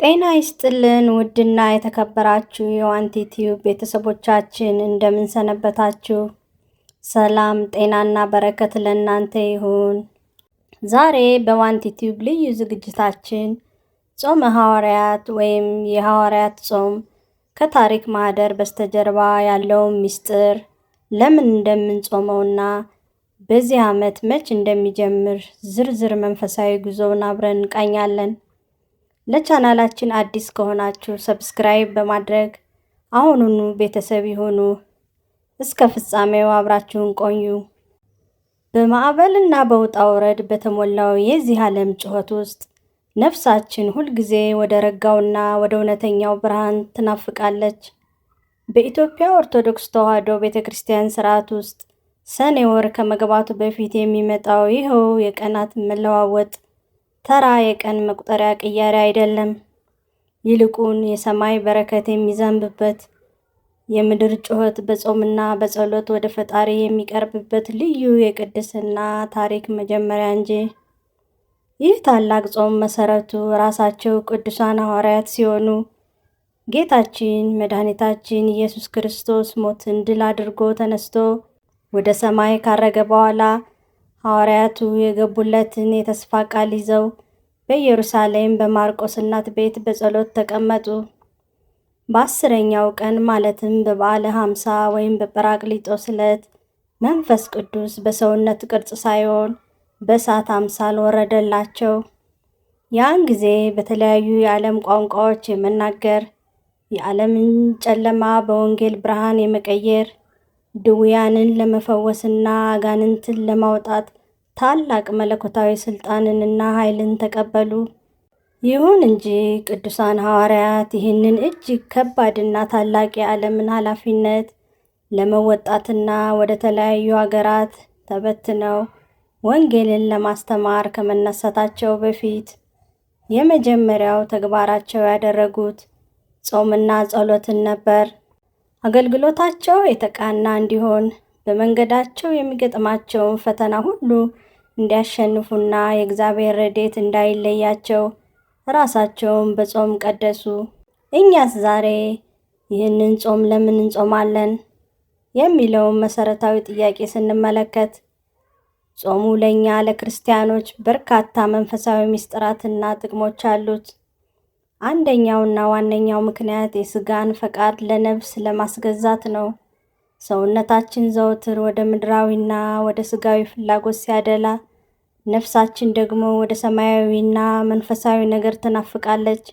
ጤና ይስጥልን ውድና የተከበራችሁ የዋንቲ ቲዩብ ቤተሰቦቻችን እንደምን ሰነበታችሁ? ሰላም ጤናና በረከት ለእናንተ ይሁን። ዛሬ በዋንቲ ቲዩብ ልዩ ዝግጅታችን ጾመ ሐዋርያት ወይም የሐዋርያት ጾም ከታሪክ ማህደር በስተጀርባ ያለውን ምስጢር፣ ለምን እንደምንጾመውና በዚህ ዓመት መች እንደሚጀምር ዝርዝር መንፈሳዊ ጉዞውን አብረን እንቃኛለን። ለቻናላችን አዲስ ከሆናችሁ ሰብስክራይብ በማድረግ አሁኑኑ ቤተሰብ ይሁኑ። እስከ ፍጻሜው አብራችሁን ቆዩ። በማዕበልና በውጣ ውረድ በተሞላው የዚህ ዓለም ጩኸት ውስጥ ነፍሳችን ሁልጊዜ ወደ ረጋውና ወደ እውነተኛው ብርሃን ትናፍቃለች። በኢትዮጵያ ኦርቶዶክስ ተዋሕዶ ቤተክርስቲያን ሥርዓት ውስጥ ሰኔ ወር ከመግባቱ በፊት የሚመጣው ይኸው የቀናት መለዋወጥ ተራ የቀን መቁጠሪያ ቅያሬ አይደለም። ይልቁን የሰማይ በረከት የሚዘንብበት፣ የምድር ጩኸት በጾምና በጸሎት ወደ ፈጣሪ የሚቀርብበት ልዩ የቅድስና ታሪክ መጀመሪያ እንጂ። ይህ ታላቅ ጾም መሰረቱ ራሳቸው ቅዱሳን ሐዋርያት ሲሆኑ ጌታችን መድኃኒታችን ኢየሱስ ክርስቶስ ሞትን ድል አድርጎ ተነስቶ ወደ ሰማይ ካረገ በኋላ ሐዋርያቱ የገቡለትን የተስፋ ቃል ይዘው በኢየሩሳሌም በማርቆስ እናት ቤት በጸሎት ተቀመጡ። በ10ኛው ቀን ማለትም በበዓለ ሐምሳ ወይም በጰራቅሊጦስ ዕለት መንፈስ ቅዱስ በሰውነት ቅርጽ ሳይሆን በእሳት አምሳል ወረደላቸው። ያን ጊዜ በተለያዩ የዓለም ቋንቋዎች የመናገር፣ የዓለምን ጨለማ በወንጌል ብርሃን የመቀየር፣ ድውያንን ለመፈወስና አጋንንትን ለማውጣት ታላቅ መለኮታዊ ስልጣንንና ኃይልን ተቀበሉ። ይሁን እንጂ ቅዱሳን ሐዋርያት ይህንን እጅግ ከባድና ታላቅ የዓለምን ኃላፊነት ለመወጣትና ወደ ተለያዩ አገራት ተበትነው ወንጌልን ለማስተማር ከመነሳታቸው በፊት የመጀመሪያው ተግባራቸው ያደረጉት ጾምና ጸሎትን ነበር። አገልግሎታቸው የተቃና እንዲሆን በመንገዳቸው የሚገጥማቸውን ፈተና ሁሉ እንዲያሸንፉና የእግዚአብሔር ረድኤት እንዳይለያቸው ራሳቸውን በጾም ቀደሱ። እኛስ ዛሬ ይህንን ጾም ለምን እንጾማለን የሚለውን መሰረታዊ ጥያቄ ስንመለከት ጾሙ ለእኛ ለክርስቲያኖች በርካታ መንፈሳዊ ምስጢራትና ጥቅሞች አሉት። አንደኛውና ዋነኛው ምክንያት የስጋን ፈቃድ ለነፍስ ለማስገዛት ነው። ሰውነታችን ዘወትር ወደ ምድራዊና ወደ ስጋዊ ፍላጎት ሲያደላ፣ ነፍሳችን ደግሞ ወደ ሰማያዊና መንፈሳዊ ነገር ትናፍቃለች።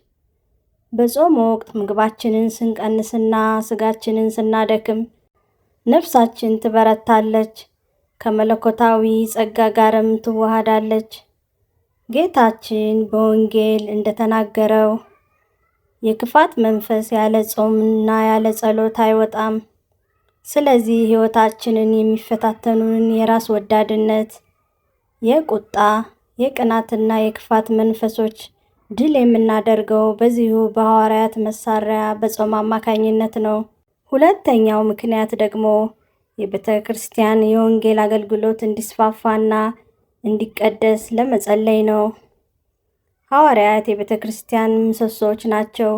በጾም ወቅት ምግባችንን ስንቀንስና ስጋችንን ስናደክም ነፍሳችን ትበረታለች፣ ከመለኮታዊ ጸጋ ጋርም ትዋሃዳለች። ጌታችን በወንጌል እንደተናገረው የክፋት መንፈስ ያለ ጾምና ያለ ጸሎት አይወጣም። ስለዚህ ሕይወታችንን የሚፈታተኑን የራስ ወዳድነት፣ የቁጣ፣ የቅናትና የክፋት መንፈሶች ድል የምናደርገው በዚሁ በሐዋርያት መሳሪያ በጾም አማካኝነት ነው። ሁለተኛው ምክንያት ደግሞ የቤተ ክርስቲያን የወንጌል አገልግሎት እንዲስፋፋና እንዲቀደስ ለመጸለይ ነው። ሐዋርያት የቤተ ክርስቲያን ምሰሶዎች ናቸው።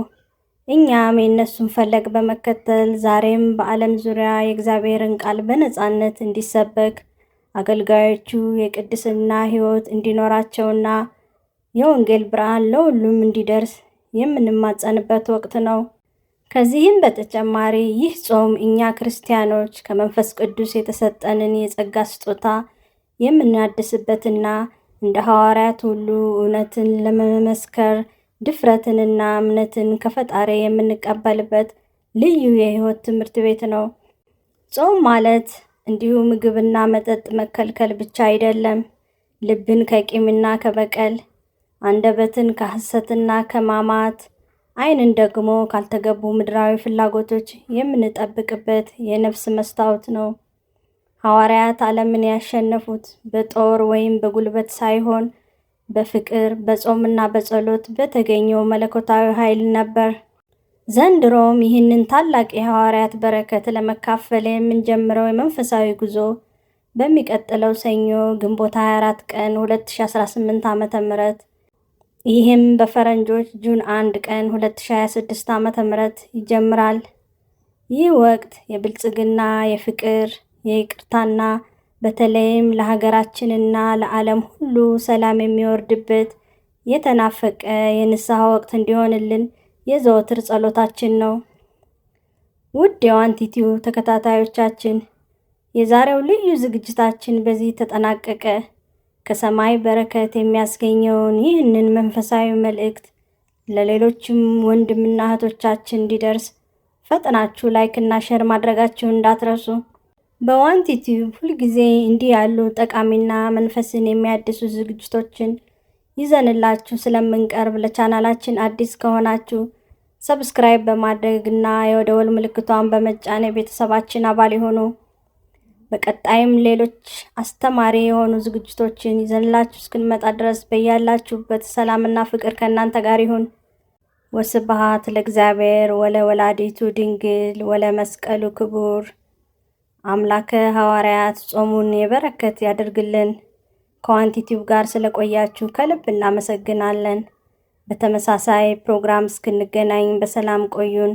እኛም የእነሱን ፈለግ በመከተል ዛሬም በዓለም ዙሪያ የእግዚአብሔርን ቃል በነፃነት እንዲሰበክ አገልጋዮቹ የቅድስና ሕይወት እንዲኖራቸውና የወንጌል ብርሃን ለሁሉም እንዲደርስ የምንማጸንበት ወቅት ነው። ከዚህም በተጨማሪ ይህ ጾም እኛ ክርስቲያኖች ከመንፈስ ቅዱስ የተሰጠንን የጸጋ ስጦታ የምናድስበትና እንደ ሐዋርያት ሁሉ እውነትን ለመመስከር ድፍረትንና እምነትን ከፈጣሪ የምንቀበልበት ልዩ የሕይወት ትምህርት ቤት ነው። ጾም ማለት እንዲሁ ምግብና መጠጥ መከልከል ብቻ አይደለም። ልብን ከቂምና ከበቀል፣ አንደበትን ከሐሰትና ከማማት፣ ዓይንን ደግሞ ካልተገቡ ምድራዊ ፍላጎቶች የምንጠብቅበት የነፍስ መስታወት ነው። ሐዋርያት ዓለምን ያሸነፉት በጦር ወይም በጉልበት ሳይሆን በፍቅር፣ በጾምና በጸሎት በተገኘው መለኮታዊ ኃይል ነበር። ዘንድሮም ይህንን ታላቅ የሐዋርያት በረከት ለመካፈል የምንጀምረው የመንፈሳዊ ጉዞ በሚቀጥለው ሰኞ ግንቦት 24 ቀን 2018 ዓ.ም ይህም በፈረንጆች ጁን 1 ቀን 2026 ዓ.ም ይጀምራል። ይህ ወቅት የብልጽግና፣ የፍቅር፣ የይቅርታና በተለይም ለሀገራችንና ለዓለም ሁሉ ሰላም የሚወርድበት የተናፈቀ የንስሐ ወቅት እንዲሆንልን የዘወትር ጸሎታችን ነው። ውድ የዋንቲቲው ተከታታዮቻችን የዛሬው ልዩ ዝግጅታችን በዚህ ተጠናቀቀ። ከሰማይ በረከት የሚያስገኘውን ይህንን መንፈሳዊ መልእክት ለሌሎችም ወንድምና እህቶቻችን እንዲደርስ ፈጥናችሁ ላይክ እና ሼር ማድረጋችሁን እንዳትረሱ። በዋንቲቲው ሁልጊዜ እንዲህ ያሉ ጠቃሚና መንፈስን የሚያድሱ ዝግጅቶችን ይዘንላችሁ ስለምንቀርብ ለቻናላችን አዲስ ከሆናችሁ ሰብስክራይብ በማድረግ እና የደወል ምልክቷን በመጫን የቤተሰባችን አባል ይሁኑ። በቀጣይም ሌሎች አስተማሪ የሆኑ ዝግጅቶችን ይዘንላችሁ እስክንመጣ ድረስ በያላችሁበት ሰላምና ፍቅር ከእናንተ ጋር ይሁን። ወስብሐት ለእግዚአብሔር ወለወላዲቱ ድንግል ወለመስቀሉ ክቡር። አምላከ ሐዋርያት ጾሙን የበረከት ያድርግልን። ከዋንቲቲው ጋር ስለቆያችሁ ከልብ እናመሰግናለን። በተመሳሳይ ፕሮግራም እስክንገናኝ በሰላም ቆዩን።